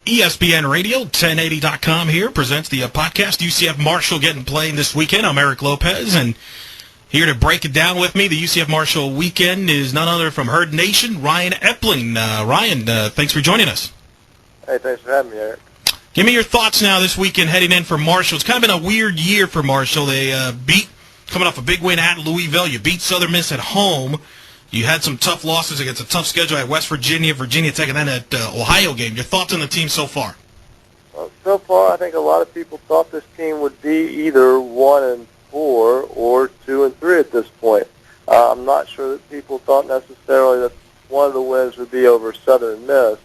ESPN Radio, 1080.com here, presents the podcast. UCF Marshall getting playing this weekend. I'm Eric Lopez, and here to break it down with me, the UCF Marshall weekend is none other from Herd Nation, Ryan Epling. Ryan, thanks for joining us. Hey, thanks for having me, Eric. Give me your thoughts now this weekend heading in for Marshall. It's kind of been a weird year for Marshall. They coming off a big win at Louisville. You beat Southern Miss at home. You had some tough losses against a tough schedule at West Virginia, Virginia Tech, and then at Ohio game. Your thoughts on the team so far? Well, so far, I think a lot of people thought this team would be either 1-4 or 2-3 at this point. I'm not sure that people thought necessarily that one of the wins would be over Southern Miss.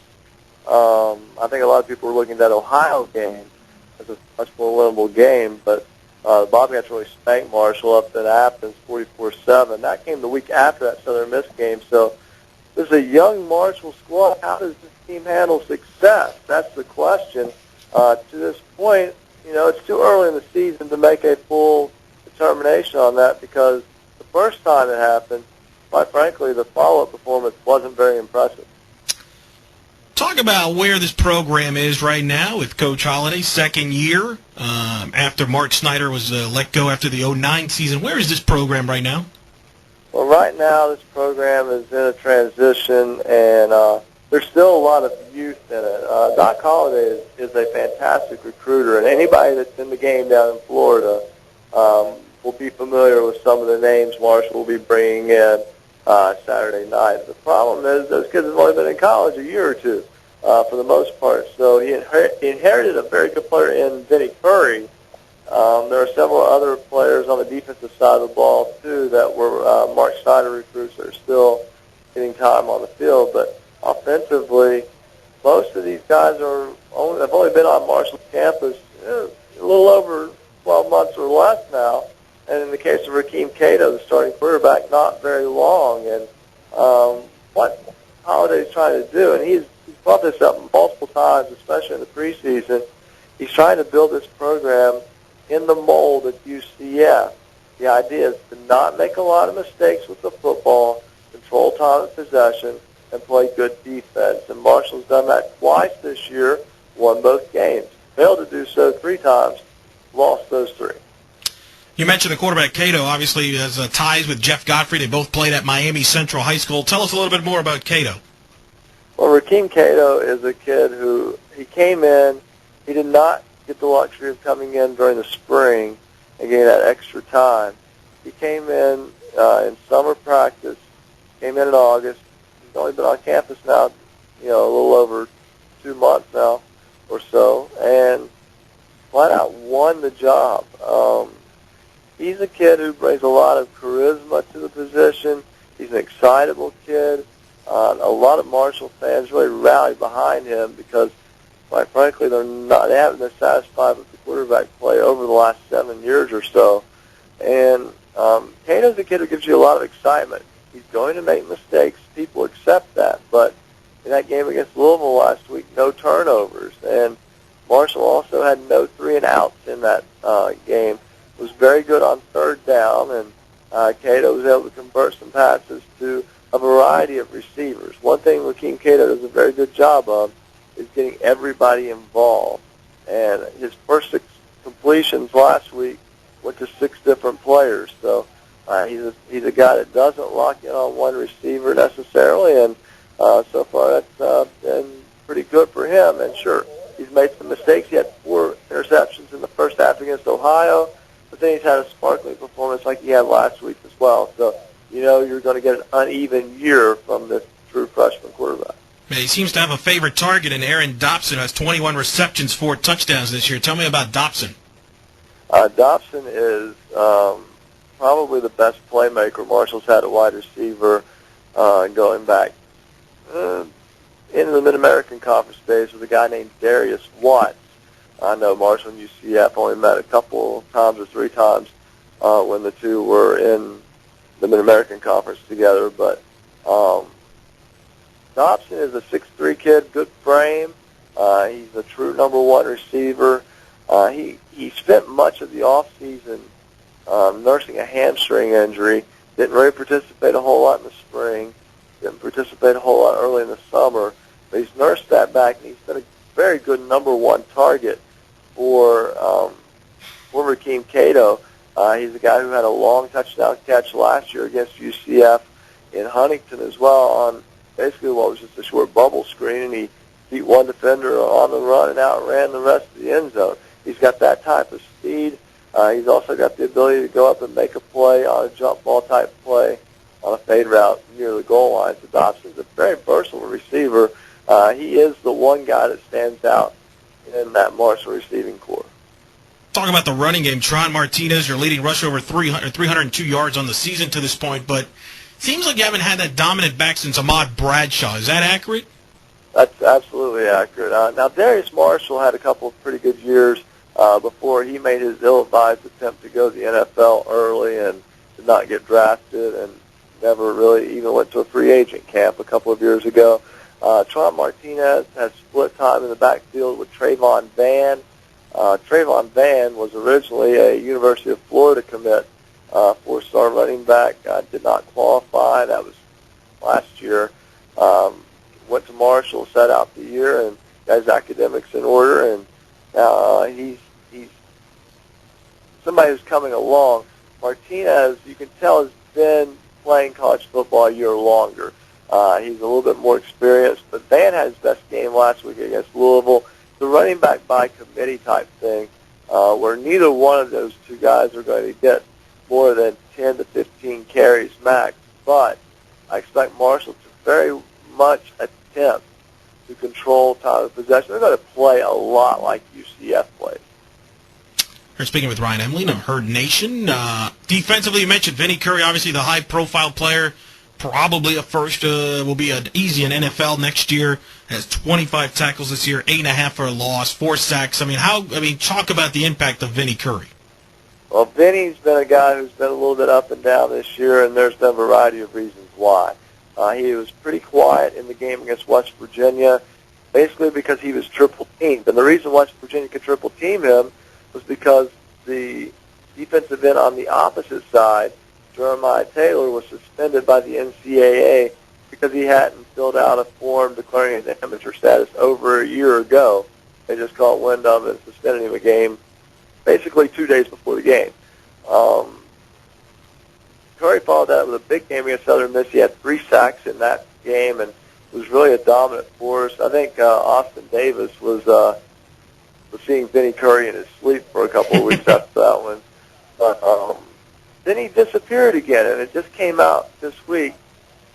I think a lot of people were looking at that Ohio game as a much more winnable game, but the Bobcats really spanked Marshall up in Athens 44-7. That came the week after that Southern Miss game. So this is a young Marshall squad. How does this team handle success? That's the question. To this point, it's too early in the season to make a full determination on that because the first time it happened, quite frankly, the follow-up performance wasn't very impressive. Talk about where this program is right now with Coach Holliday's second year after Mark Snyder was let go after the 2009 season. Where is this program right now? Well, right now this program is in a transition, and there's still a lot of youth in it. Doc Holliday is a fantastic recruiter, and anybody that's in the game down in Florida will be familiar with some of the names Marshall will be bringing in Saturday night. The problem is those kids have only been in college a year or two for the most part. So he inherited a very good player in Vinny Curry. There are several other players on the defensive side of the ball, too, that were Mark Snyder recruits that are still getting time on the field. But offensively, most of these guys have only been on Marshall's campus a little over 12 months or less now. And in the case of Rakeem Cato, the starting quarterback, not very long. And what Holliday's trying to do, and he's brought this up multiple times, especially in the preseason, he's trying to build this program in the mold at UCF. The idea is to not make a lot of mistakes with the football, control time of possession, and play good defense. And Marshall's done that twice this year, won both games. Failed to do so 3 times, lost those 3. You mentioned the quarterback, Cato, obviously has ties with Jeff Godfrey. They both played at Miami Central High School. Tell us a little bit more about Cato. Well, Rakeem Cato is a kid who, he came in, he did not get the luxury of coming in during the spring and getting that extra time. He came in summer practice, came in August. He's only been on campus now, a little over 2 months now or so, and flat out won the job. He's a kid who brings a lot of charisma to the position. He's an excitable kid. A lot of Marshall fans really rally behind him because, quite frankly, they haven't been satisfied with the quarterback play over the last 7 years or so. And Cato's a kid who gives you a lot of excitement. He's going to make mistakes. People accept that. But in that game against Louisville last week, no turnovers. And Marshall also had no 3-and-outs in that game. Was very good on third down, and Cato was able to convert some passes to a variety of receivers. One thing Rakeem Cato does a very good job of is getting everybody involved. And his first 6 completions last week went to 6 different players. So he's a guy that doesn't lock in on one receiver necessarily, and so far that's been pretty good for him. And sure, he's made some mistakes. He had 4 interceptions in the first half against Ohio. But then he's had a sparkling performance like he had last week as well. So, you're going to get an uneven year from this true freshman quarterback. He seems to have a favorite target in Aaron Dobson, who has 21 receptions, 4 touchdowns this year. Tell me about Dobson. Dobson is probably the best playmaker Marshall's had at wide receiver going back into the Mid-American Conference days with a guy named Darius Watts. I know Marshall and UCF only met a couple of times or 3 times when the two were in the Mid-American Conference together. But Dobson is a 6'3" kid, good frame. He's a true number 1 receiver. He spent much of the offseason nursing a hamstring injury. Didn't really participate a whole lot in the spring. Didn't participate a whole lot early in the summer. But he's nursed that back, and he's been very good number one target for Rakeem Cato. He's a guy who had a long touchdown catch last year against UCF in Huntington as well on basically what was just a short bubble screen, and he beat one defender on the run and outran the rest of the end zone. He's got that type of speed. He's also got the ability to go up and make a play on a jump ball type play on a fade route near the goal line. So Dobson's a very versatile receiver. He is the one guy that stands out in that Marshall receiving corps. Talking about the running game, Tron Martinez, your leading rusher, over 302 yards on the season to this point, but seems like you haven't had that dominant back since Ahmad Bradshaw. Is that accurate? That's absolutely accurate. Now, Darius Marshall had a couple of pretty good years before he made his ill-advised attempt to go to the NFL early and did not get drafted and never really even went to a free agent camp a couple of years ago. Tron Martinez has split time in the backfield with Trayvon Vann. Trayvon Vann was originally a University of Florida commit, four-star running back. Did not qualify. That was last year. Went to Marshall, sat out the year, and got his academics in order. And now he's somebody who's coming along. Martinez, you can tell, has been playing college football a year longer. He's a little bit more experienced, but Vann had his best game last week against Louisville. The running back by committee type thing, where neither one of those two guys are going to get more than 10 to 15 carries max, but I expect Marshall to very much attempt to control time of possession. They're going to play a lot like UCF plays. We're speaking with Ryan Epling of Herd Nation. Defensively, you mentioned Vinny Curry, obviously the high-profile player. Probably a first, will be an easy in NFL next year. Has 25 tackles this year, 8.5 for a loss, 4 sacks. Talk about the impact of Vinny Curry. Well, Vinny's been a guy who's been a little bit up and down this year, and there's been a variety of reasons why. He was pretty quiet in the game against West Virginia, basically because he was triple-teamed. And the reason West Virginia could triple-team him was because the defensive end on the opposite side, Jeremiah Taylor, was suspended by the NCAA because he hadn't filled out a form declaring his amateur status over a year ago. They just caught wind of it and suspended him a game basically 2 days before the game. Curry followed that with a big game against Southern Miss. He had 3 sacks in that game and was really a dominant force. I think Austin Davis was seeing Vinny Curry in his sleep for a couple of weeks after that one. But then he disappeared again, and it just came out this week.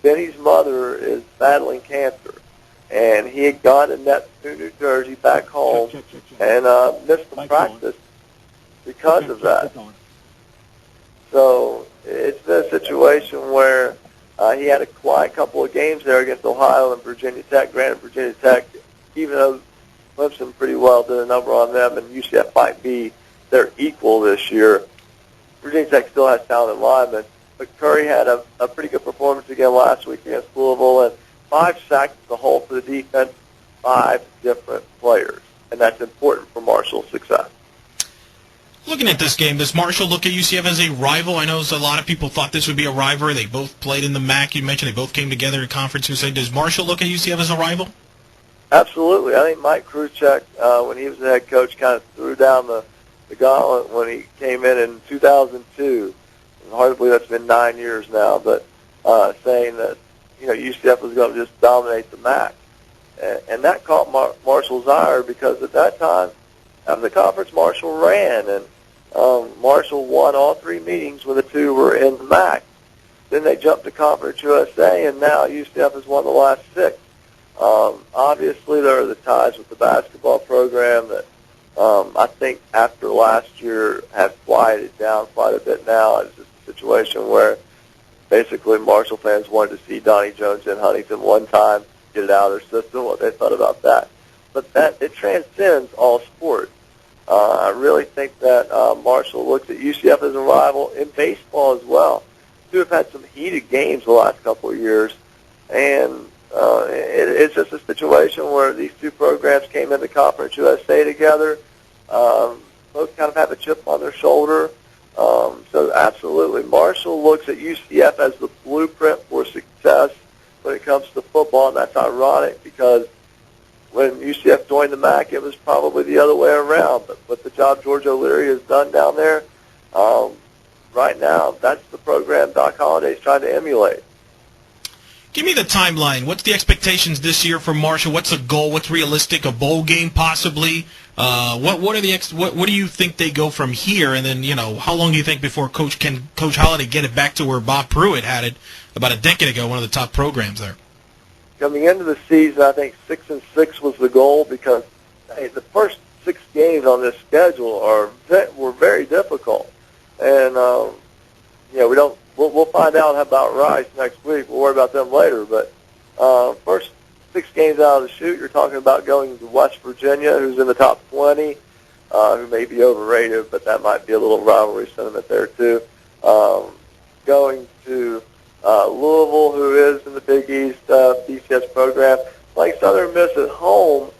Vinny's mother is battling cancer, and he had gone to Neptune, New Jersey, back home, and missed the practice because of that. So it's been a situation where he had a quiet couple of games there against Ohio and Virginia Tech. Granted, Virginia Tech, even though Clemson pretty well did a number on them, and UCF might be their equal this year, Virginia Tech still has talented linemen. But Curry had a pretty good performance again last week against Louisville, and 5 sacks as a whole for the defense, 5 different players. And that's important for Marshall's success. Looking at this game, does Marshall look at UCF as a rival? I know a lot of people thought this would be a rivalry. They both played in the MAC. You mentioned they both came together in conference. Does Marshall look at UCF as a rival? Absolutely. I think Mike Krzyzek, when he was the head coach, kind of threw down the gauntlet when he came in 2002. And hard to believe that's been 9 years now, but saying that UCF was going to just dominate the MAC. And that caught Marshall's ire because at that time, after the conference, Marshall ran, and Marshall won all 3 meetings when the 2 were in the MAC. Then they jumped to Conference USA, and now UCF has won the last 6. Obviously, there are the ties with the basketball program that I think after last year have quieted down quite a bit now. It's just a situation where basically Marshall fans wanted to see Donnie Jones in Huntington one time, get it out of their system, what they thought about that. But that it transcends all sports. I really think that Marshall looks at UCF as a rival in baseball as well. 2 have had some heated games the last couple of years, and it's just a situation where these 2 programs came into Conference USA together. Both kind of have a chip on their shoulder. So absolutely, Marshall looks at UCF as the blueprint for success when it comes to football, and that's ironic because when UCF joined the MAC, it was probably the other way around. But with the job George O'Leary has done down there, right now, that's the program Doc Holliday's trying to emulate. Give me the timeline. What's the expectations this year for Marshall? What's a goal? What's realistic? A bowl game possibly? What do you think they go from here? And then, how long do you think before Coach Holliday get it back to where Bob Pruitt had it about a decade ago, one of the top programs there? Coming into the season, I think 6-6 was the goal because the first 6 games on this schedule were very difficult, and we'll find out about Rice next week. We'll worry about them later, but first 6 games out of the chute, you're talking about going to West Virginia, who's in the top 20, who may be overrated, but that might be a little rivalry sentiment there too. Going to Louisville, who is in the Big East BCS program, playing Southern Miss at home,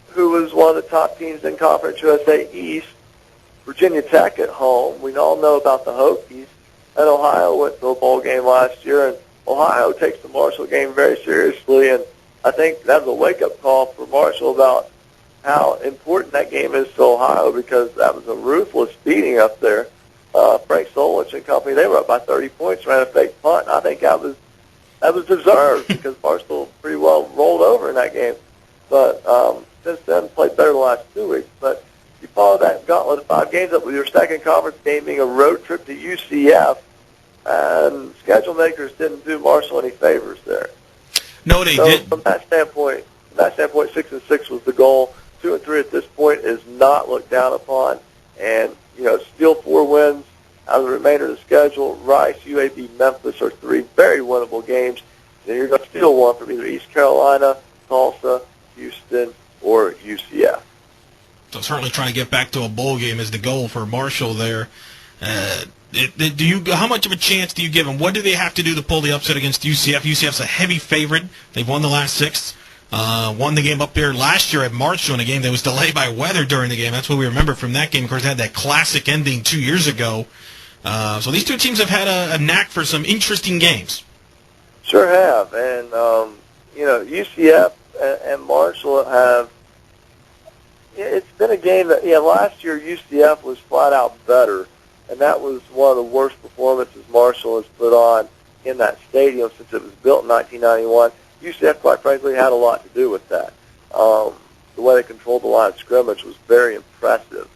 who was one of the top teams in Conference USA East. Virginia Tech at home. We all know about the Hokies. And Ohio went to a bowl game last year, and Ohio takes the Marshall game very seriously, and I think that was a wake-up call for Marshall about how important that game is to Ohio because that was a ruthless beating up there. Frank Solich and company, they were up by 30 points, ran a fake punt, and I think that was deserved because Marshall pretty well rolled over in that game. But since then, played better the last 2 weeks. But you follow that gauntlet of 5 games up with your second conference game being a road trip to UCF, and schedule makers didn't do Marshall any favors there. No, they didn't. From that standpoint, 6-6 was the goal. 2-3 at this point is not looked down upon, and still 4 wins out of the remainder of the schedule. Rice, UAB, Memphis are 3 very winnable games. Then you're going to steal one from either East Carolina, Tulsa, Houston, or UCF. So certainly trying to get back to a bowl game is the goal for Marshall there. How much of a chance do you give them? What do they have to do to pull the upset against UCF? UCF's a heavy favorite. They've won the last 6. Won the game up there last year at Marshall in a game that was delayed by weather during the game. That's what we remember from that game. Of course, they had that classic ending 2 years ago. So these 2 teams have had a knack for some interesting games. Sure have. And, UCF and Marshall have – it's been a game that, last year UCF was flat out better. And that was one of the worst performances Marshall has put on in that stadium since it was built in 1991. UCF, quite frankly, had a lot to do with that. The way they controlled the line of scrimmage was very impressive,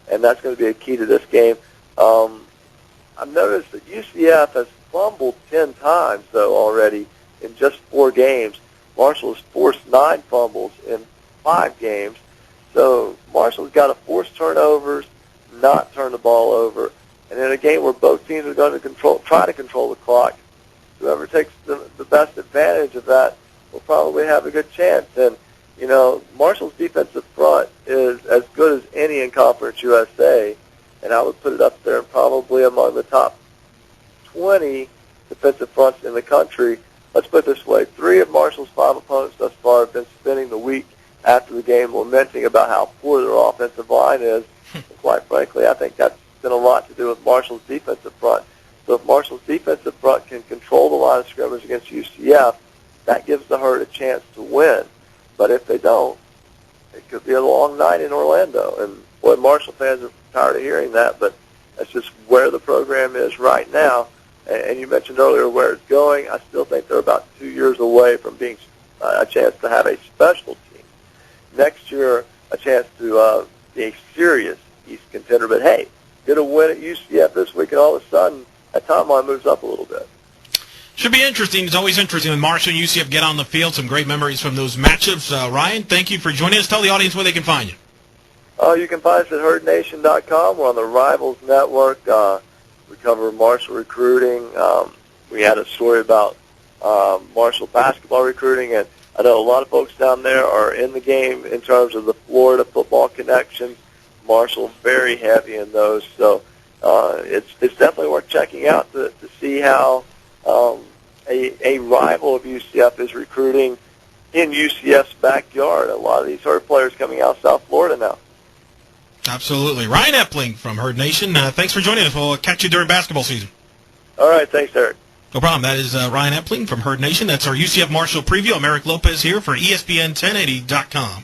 and that's going to be a key to this game. I've noticed that UCF has fumbled 10 times, though, already in just 4 games. Marshall has forced 9 fumbles in 5 games. So Marshall's got to force turnovers, not turn the ball over. And in a game where both teams are going to try to control the clock, whoever takes the best advantage of that will probably have a good chance. And, Marshall's defensive front is as good as any in Conference USA, and I would put it up there probably among the top 20 defensive fronts in the country. Let's put it this way. 3 of Marshall's 5 opponents thus far have been spending the week after the game lamenting about how poor their offensive line is. And quite frankly, I think that's been a lot to do with Marshall's defensive front. So if Marshall's defensive front can control the line of scrimmage against UCF, that gives the Herd a chance to win. But if they don't, it could be a long night in Orlando. And, boy, Marshall fans are tired of hearing that, but that's just where the program is right now. And you mentioned earlier where it's going. I still think they're about 2 years away from being a chance to have a special team. Next year, a chance to be a serious East contender. But, hey, get a win at UCF this week, and all of a sudden, that timeline moves up a little bit. Should be interesting. It's always interesting when Marshall and UCF get on the field. Some great memories from those matchups. Ryan, thank you for joining us. Tell the audience where they can find you. You can find us at herdnation.com. We're on the Rivals Network. We cover Marshall recruiting. We had a story about Marshall basketball recruiting, and I know a lot of folks down there are in the game in terms of the Florida football connections. Marshall very heavy in those, so it's definitely worth checking out to see how a rival of UCF is recruiting in UCF's backyard. A lot of these Herd players coming out of South Florida now. Absolutely. Ryan Epling from Herd Nation, thanks for joining us. We'll catch you during basketball season. All right, thanks, Eric. No problem. That is Ryan Epling from Herd Nation. That's our UCF Marshall preview. I'm Eric Lopez here for ESPN1080.com.